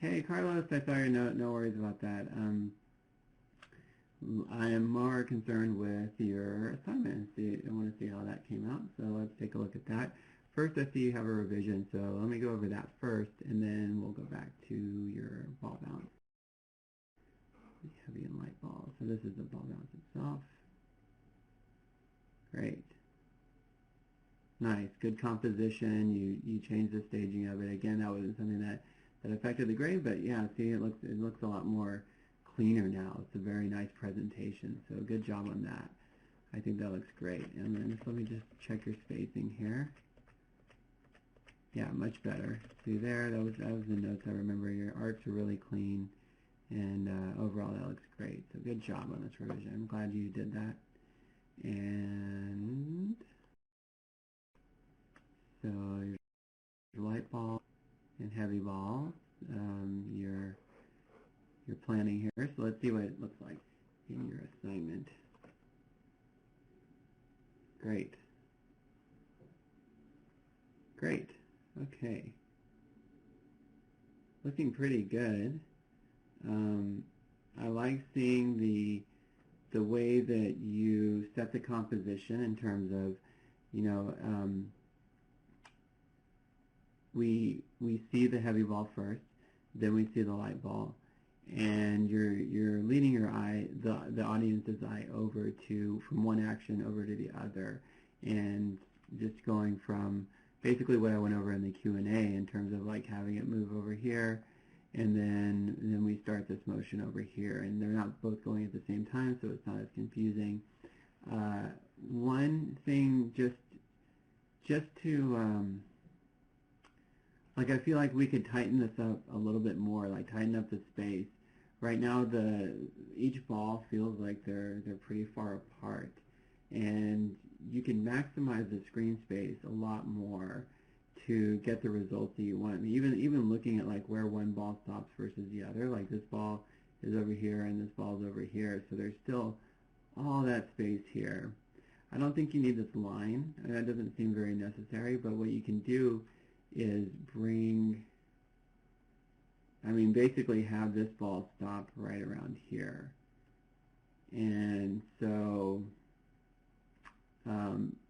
Hey, Carlos, I saw your note. No worries about that. I am more concerned with your assignment. I want to see how that came out, so let's take a look at that. First, I see you have a revision, so let me go over that first, and then we'll go back to your ball bounce. Heavy and light ball. So this is the ball bounce itself. Great. Nice. Good composition. You changed the staging of it. Again, that wasn't something that affected the grade, but yeah, see, it looks a lot more cleaner now. It's a very nice presentation, so good job on that. I think that looks great. And then let me just check your spacing here. Yeah, much better. See there, that was the notes I remember. Your arcs are really clean, and overall that looks great. So good job on this revision. I'm glad you did that. And so your light ball and heavy ball, you're planning here. So let's see what it looks like in your assignment. Great. Great. Okay. Looking pretty good. I like seeing the way that you set the composition in terms of, we see the heavy ball first, then we see the light ball, and you're leading your eye, the audience's eye, over from one action over to the other, and just going from basically what I went over in the Q&A in terms of like having it move over here, and then we start this motion over here, and they're not both going at the same time, so it's not as confusing. One thing just to like, I feel like we could tighten this up a little bit more, like tighten up the space. Right now, each ball feels like they're pretty far apart, and you can maximize the screen space a lot more to get the results that you want. I mean, even looking at like where one ball stops versus the other, like this ball is over here and this ball is over here, so there's still all that space here. I don't think you need this line, and that doesn't seem very necessary, but what you can do is basically have this ball stop right around here. And so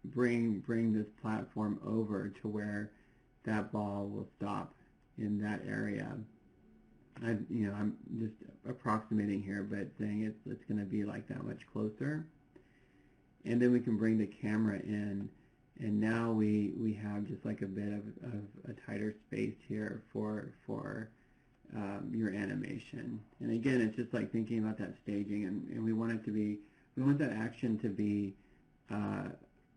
bring this platform over to where that ball will stop in that area. I'm just approximating here, but saying it's going to be like that much closer. And then we can bring the camera in, and now we have just like a bit of a tighter space here for your animation. And again, it's just like thinking about that staging, and we want that action to be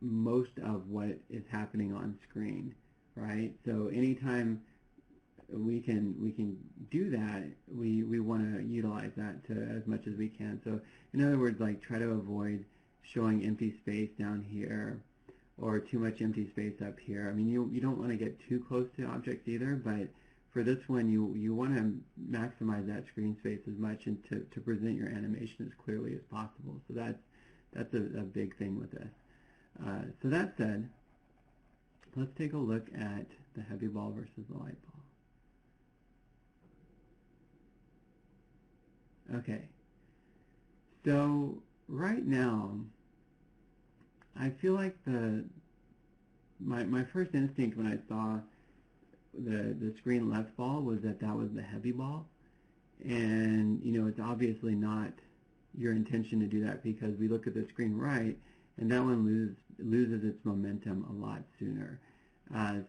most of what is happening on screen, right? So anytime we can do that, we want to utilize that to as much as we can. So in other words, like try to avoid showing empty space down here or too much empty space up here. I mean, you don't want to get too close to objects either, but for this one, you want to maximize that screen space as much and to present your animation as clearly as possible. So that's a big thing with this. So that said, let's take a look at the heavy ball versus the light ball. Okay, so right now, I feel like my first instinct when I saw the screen left ball was that was the heavy ball, and it's obviously not your intention to do that, because we look at the screen right, and that one loses its momentum a lot sooner.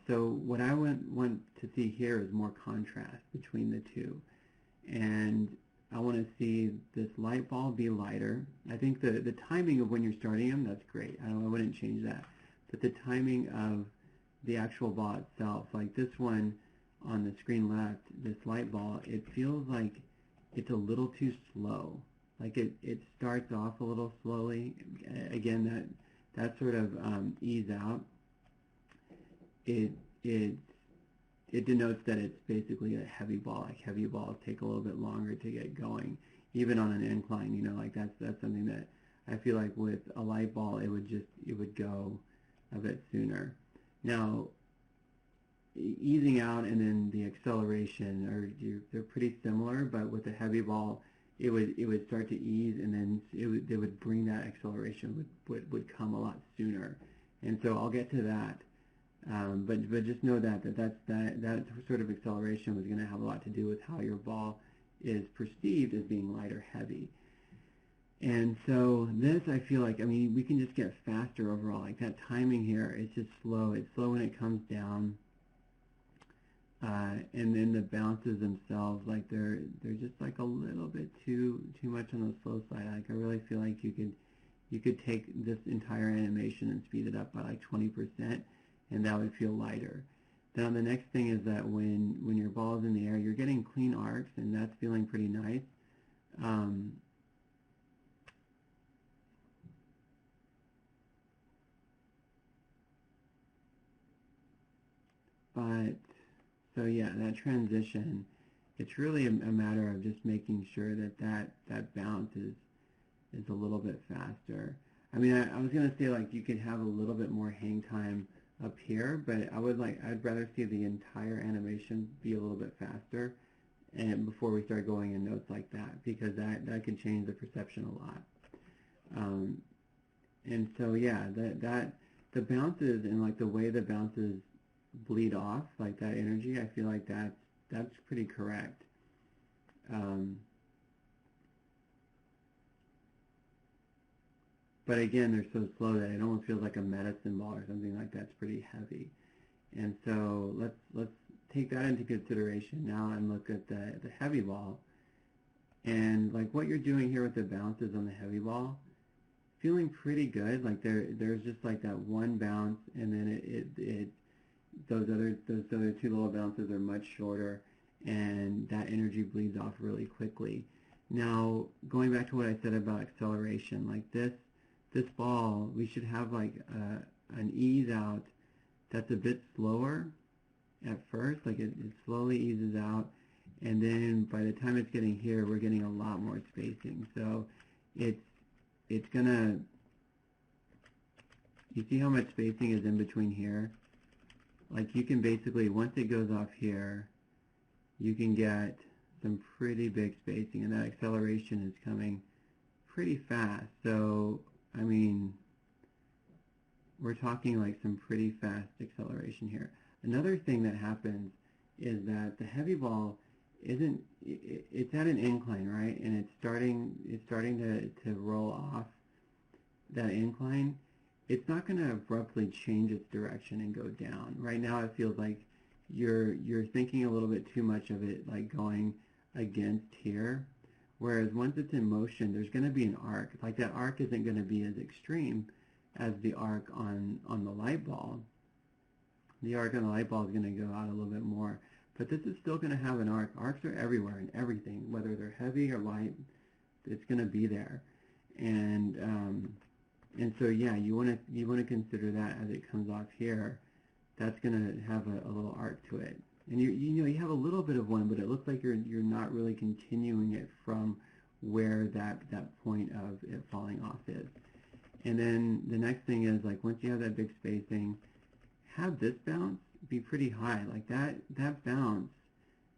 So what I want to see here is more contrast between the two, and I want to see this light ball be lighter. I think the timing of when you're starting them, that's great. I wouldn't change that. But the timing of the actual ball itself, like this one on the screen left, this light ball, it feels like it's a little too slow. Like it starts off a little slowly. Again, that sort of ease out, it denotes that it's basically a heavy ball. Like heavy balls take a little bit longer to get going, even on an incline. Like that's something that I feel like with a light ball, it would go a bit sooner. Now, easing out and then the acceleration they're pretty similar, but with the heavy ball, it would start to ease, and then they would bring that acceleration would come a lot sooner. And so I'll get to that. But just know that sort of acceleration was going to have a lot to do with how your ball is perceived as being light or heavy. And so this, I feel like, I mean, we can just get faster overall. Like that timing here, it's just slow. It's slow when it comes down. And then the bounces themselves, like they're just like a little bit too much on the slow side. Like I really feel like you could take this entire animation and speed it up by like 20%, and that would feel lighter. Now the next thing is that when your ball is in the air, you're getting clean arcs, and that's feeling pretty nice. But so yeah, that transition, it's really a matter of just making sure that bounce is a little bit faster. I mean, I was gonna say like you could have a little bit more hang time up here, but I'd rather see the entire animation be a little bit faster, and before we start going in notes like that, because that can change the perception a lot. And so yeah, that the bounces and like the way the bounces bleed off, like that energy, I feel like that's pretty correct. But again, they're so slow that it almost feels like a medicine ball or something like that's pretty heavy. And so let's take that into consideration now and look at the heavy ball. And like what you're doing here with the bounces on the heavy ball, feeling pretty good. Like there's just like that one bounce, and then those other two little bounces are much shorter, and that energy bleeds off really quickly. Now, going back to what I said about acceleration, like this ball, we should have like an ease out that's a bit slower at first, like it slowly eases out, and then by the time it's getting here, we're getting a lot more spacing. So it's gonna, you see how much spacing is in between here? Like you can basically, once it goes off here, you can get some pretty big spacing, and that acceleration is coming pretty fast. So, I mean, we're talking like some pretty fast acceleration here. Another thing that happens is that the heavy ball it's at an incline, right? And it's starting to roll off that incline. It's not going to abruptly change its direction and go down. Right now it feels like you're thinking a little bit too much of it like going against here. Whereas once it's in motion, there's going to be an arc. Like that arc isn't going to be as extreme as the arc on the light ball. The arc on the light ball is going to go out a little bit more. But this is still going to have an arc. Arcs are everywhere in everything, whether they're heavy or light, it's going to be there. And so yeah, you want to consider that as it comes off here. That's going to have a little arc to it. And you have a little bit of one, but it looks like you're not really continuing it from where that point of it falling off is. And then the next thing is, like, once you have that big spacing, have this bounce be pretty high. Like that bounce,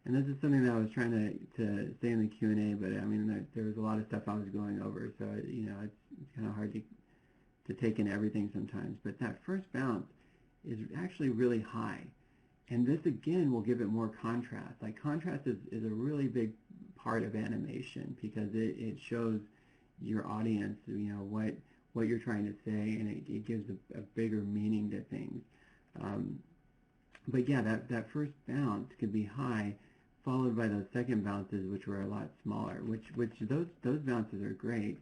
and this is something that I was trying to say in the Q&A, but I mean there was a lot of stuff I was going over, so it's kind of hard to take in everything sometimes. But that first bounce is actually really high. And this, again, will give it more contrast. Like, contrast is a really big part of animation because it shows your audience, what you're trying to say, and it gives a bigger meaning to things. But yeah, that first bounce could be high, followed by those second bounces, which were a lot smaller, which those bounces are great.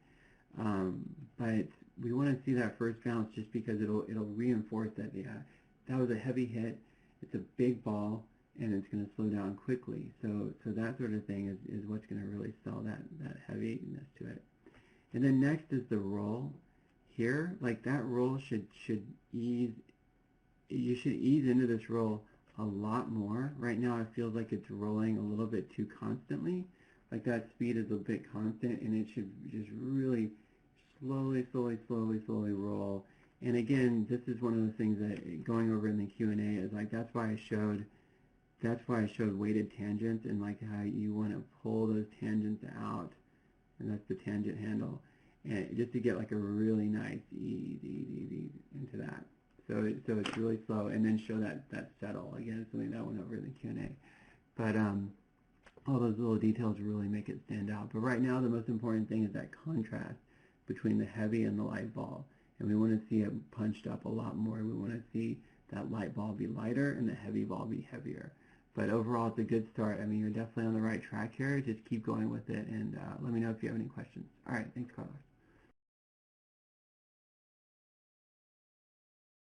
But we want to see that first bounce just because it'll reinforce that, yeah, that was a heavy hit. It's a big ball, and it's going to slow down quickly. So that sort of thing is what's going to really sell that heaviness to it. And then next is the roll. Here, like that roll should ease. You should ease into this roll a lot more. Right now it feels like it's rolling a little bit too constantly. Like that speed is a bit constant, and it should just really slowly roll And again, this is one of the things that going over in the Q&A is like, that's why I showed weighted tangents, and like how you want to pull those tangents out, and that's the tangent handle, and just to get like a really nice ease into that. So it's really slow, and then show that settle again. Something that went over in the Q&A, but all those little details really make it stand out. But right now, the most important thing is that contrast between the heavy and the light ball, and we want to see it punched up a lot more. We want to see that light ball be lighter and the heavy ball be heavier. But overall, it's a good start. I mean, you're definitely on the right track here. Just keep going with it, and let me know if you have any questions. All right, thanks, Carlos.